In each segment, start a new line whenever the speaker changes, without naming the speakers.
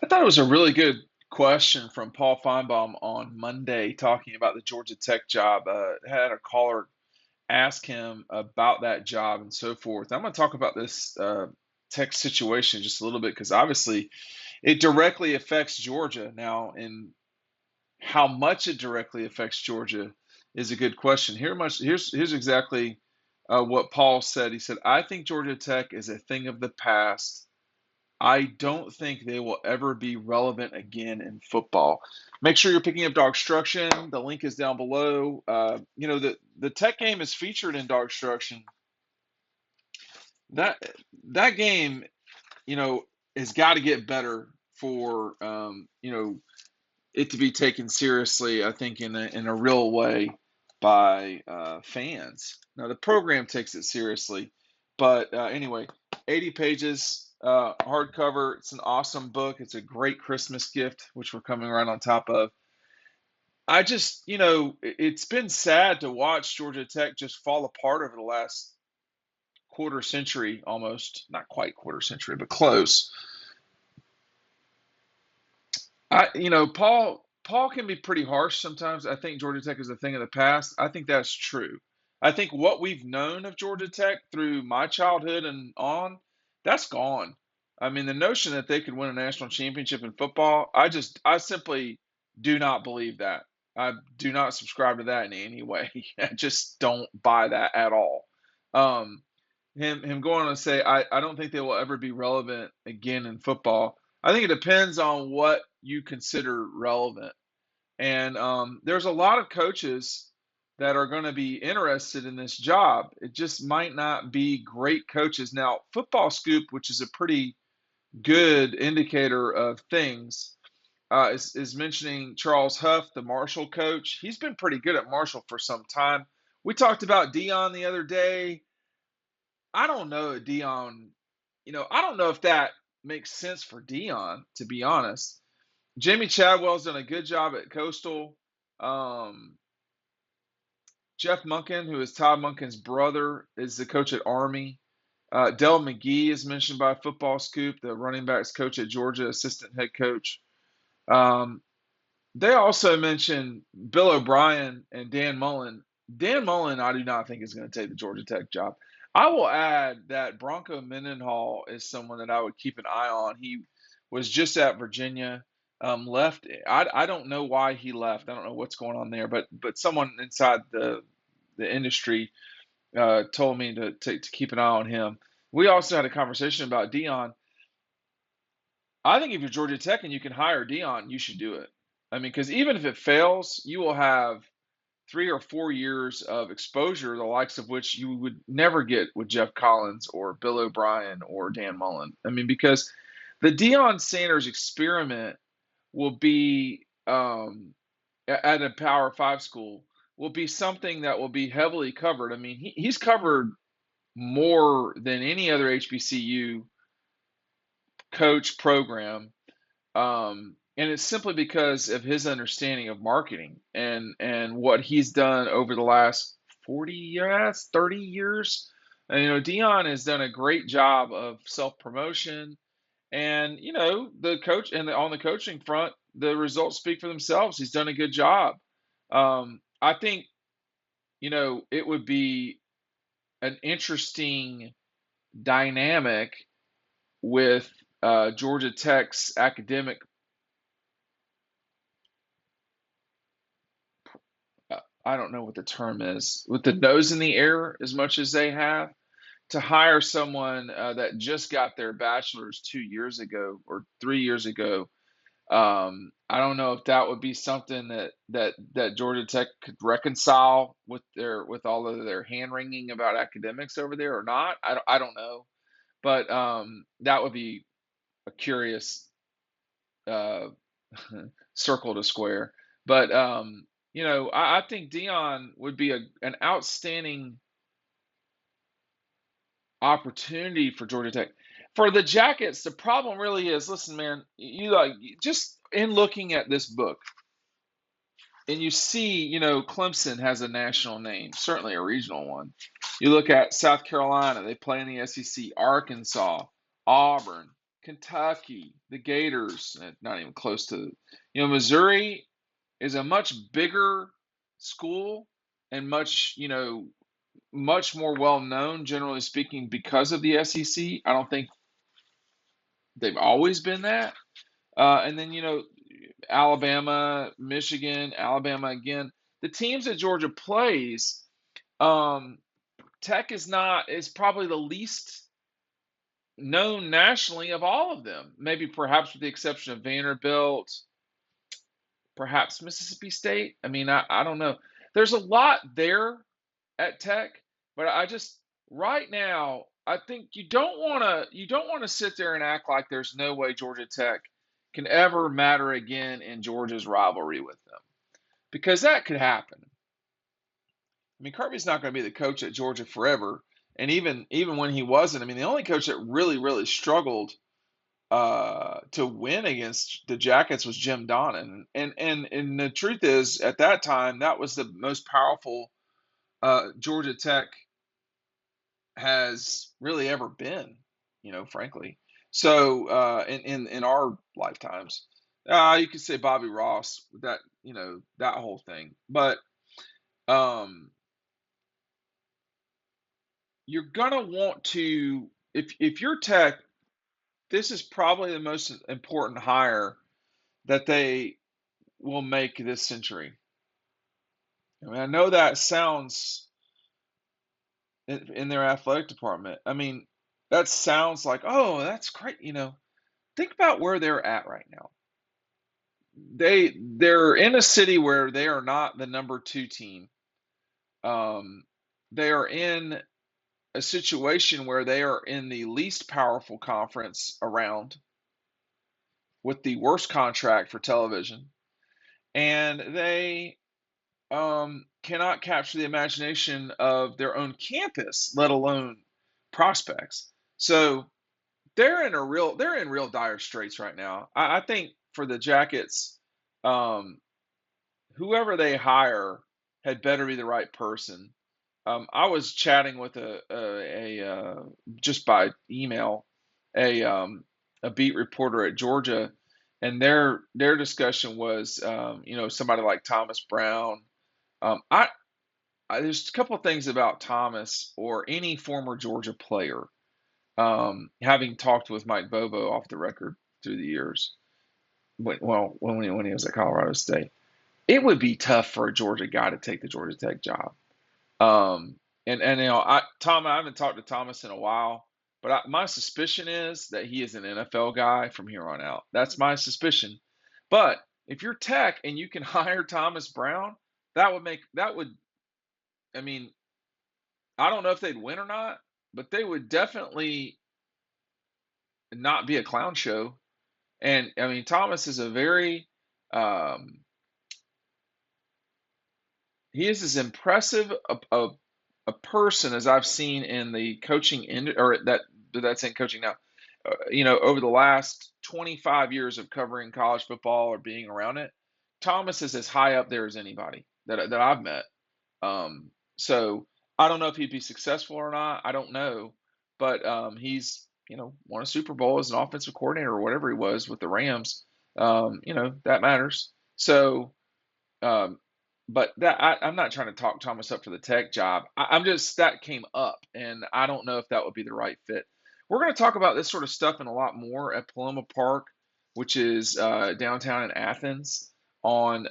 I thought it was a really good question from Paul Finebaum on Monday talking about the Georgia Tech job. Had a caller ask him about that job and so forth. I'm going to talk about this Tech situation just a little bit because obviously it directly affects Georgia now, and how much it directly affects Georgia is a good question. Here's exactly what Paul said. He said, "I think Georgia Tech is a thing of the past. I don't think they will ever be relevant again in football." Make sure you're picking up DAWGSTRUCTION. The link is down below. The Tech game is featured in DAWGSTRUCTION. That that game, you know, has got to get better for it to be taken seriously. I think in a real way by fans. Now the program takes it seriously, but anyway, 80 pages, hardcover. It's an awesome book. It's a great Christmas gift, which we're coming around on top of. I just, it's been sad to watch Georgia Tech just fall apart over the last quarter century, almost not quite quarter century, but close. Paul can be pretty harsh sometimes. I think Georgia Tech is a thing of the past. I think that's true. I think what we've known of Georgia Tech through my childhood and on, that's gone. I mean, the notion that they could win a national championship in football, I simply do not believe that. I do not subscribe to that in any way. I just don't buy that at all. Um, him going on to say, I don't think they will ever be relevant again in football. I think it depends on what you consider relevant. And there's a lot of coaches that are going to be interested in this job. It just might not be great coaches. Now, Football Scoop, which is a pretty good indicator of things, is mentioning Charles Huff, the Marshall coach. He's been pretty good at Marshall for some time. We talked about Dion the other day. I don't know, Dion. I don't know if that makes sense for Dion, to be honest. Jamie Chadwell's done a good job at Coastal. Um, Jeff Munkin, who is Todd Munkin's brother, is the coach at Army. Dell McGee is mentioned by Football Scoop, the running backs coach at Georgia, assistant head coach. Um, they also mentioned Bill O'Brien and Dan Mullen. Dan Mullen, I do not think is going to take the Georgia Tech job. I will add that Bronco Mendenhall is someone that I would keep an eye on. He was just at Virginia, left. I don't know why he left. I don't know what's going on there, but someone inside the industry told me to keep an eye on him. We also had a conversation about Dion. I think if you're Georgia Tech and you can hire Dion, you should do it. I mean, because even if it fails, you will have 3 or 4 years of exposure, the likes of which you would never get with Jeff Collins or Bill O'Brien or Dan Mullen. I mean, because the Deion Sanders experiment will be at a Power Five school will be something that will be heavily covered. I mean, he's covered more than any other HBCU coach program, and it's simply because of his understanding of marketing and what he's done over the last 40 years, 30 years. And Dion has done a great job of self promotion, and the coach and on the coaching front, the results speak for themselves. He's done a good job. I think it would be an interesting dynamic with Georgia Tech's academic. I don't know what the term is, with the nose in the air as much as they have, to hire someone that just got their bachelor's 2 years ago or 3 years ago. I don't know if that would be something that Georgia Tech could reconcile with all of their hand wringing about academics over there or not. I don't know, but that would be a curious uh, circle to square. But I think Dion would be an outstanding opportunity for Georgia Tech. For the Jackets, the problem really is, listen, man, just in looking at this book, and you see, Clemson has a national name, certainly a regional one. You look at South Carolina, they play in the SEC, Arkansas, Auburn, Kentucky, the Gators, not even close to, Missouri is a much bigger school and much more well known, generally speaking, because of the SEC. I don't think they've always been that. And then, Alabama, Michigan, Alabama again. The teams that Georgia plays, um, Tech is probably the least known nationally of all of them. Maybe perhaps with the exception of Vanderbilt, perhaps Mississippi State. I mean, I don't know. There's a lot there at Tech, but I just right now I think you don't want to sit there and act like there's no way Georgia Tech can ever matter again in Georgia's rivalry with them, because that could happen. I mean, Kirby's not going to be the coach at Georgia forever, and even when he wasn't, I mean, the only coach that really struggled to win against the Jackets was Jim Donnan, and the truth is, at that time, that was the most powerful Georgia Tech has really ever been, frankly. So in our lifetimes, you could say Bobby Ross, that that whole thing, but um, you're gonna want to, if you're Tech, this is probably the most important hire that they will make this century. I mean, I know that sounds in their athletic department. I mean, that sounds like, oh, that's great. Think about where they're at right now. They're in a city where they are not the number two team. Um, they are in a situation where they are in the least powerful conference around, with the worst contract for television, and they cannot capture the imagination of their own campus, let alone prospects. So they're in real dire straits right now. I think for the Jackets, um, whoever they hire had better be the right person. I was chatting with a just by email, a a beat reporter at Georgia, and their discussion was, somebody like Thomas Brown. Um, I, there's a couple of things about Thomas or any former Georgia player. Having talked with Mike Bobo off the record through the years, when he was at Colorado State, it would be tough for a Georgia guy to take the Georgia Tech job. Um, and I haven't talked to Thomas in a while, but my suspicion is that he is an NFL guy from here on out. That's my suspicion. But if you're Tech and you can hire Thomas Brown, that would. I mean, I don't know if they'd win or not, but they would definitely not be a clown show. And I mean, Thomas is a very um, he is as impressive a person as I've seen in the coaching or that's in coaching now. Over the last 25 years of covering college football or being around it, Thomas is as high up there as anybody that I've met. So I don't know if he'd be successful or not. I don't know, but he's won a Super Bowl as an offensive coordinator or whatever he was with the Rams. That matters. So um, but I'm not trying to talk Thomas up for the Tech job. I'm just that came up, and I don't know if that would be the right fit. We're going to talk about this sort of stuff and a lot more at Paloma Park, which is downtown in Athens, on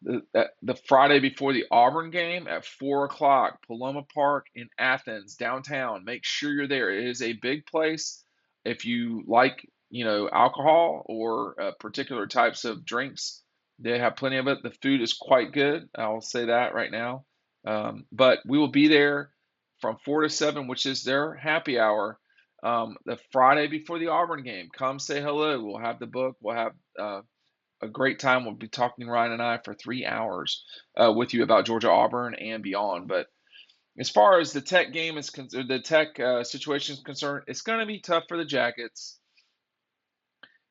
the Friday before the Auburn game at 4 o'clock. Paloma Park in Athens, downtown. Make sure you're there. It is a big place. If you like, alcohol or particular types of drinks, they have plenty of it. The food is quite good. I'll say that right now. But we will be there from 4 to 7, which is their happy hour. The Friday before the Auburn game. Come say hello. We'll have the book. We'll have a great time. We'll be talking, Ryan and I, for 3 hours with you about Georgia Auburn and beyond. But as far as the Tech game is concerned, the Tech situation is concerned, it's going to be tough for the Jackets.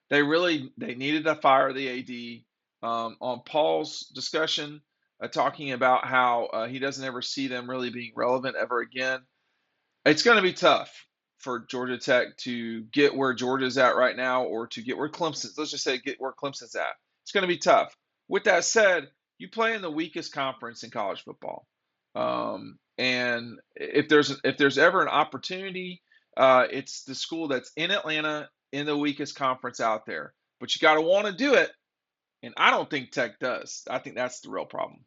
They needed to fire the AD. On Paul's discussion, talking about how he doesn't ever see them really being relevant ever again. It's going to be tough for Georgia Tech to get where Georgia's at right now, or to get where Clemson's. Let's just say get where Clemson's at. It's going to be tough. With that said, you play in the weakest conference in college football, and if there's ever an opportunity, it's the school that's in Atlanta in the weakest conference out there. But you got to want to do it, and I don't think Tech does. I think that's the real problem.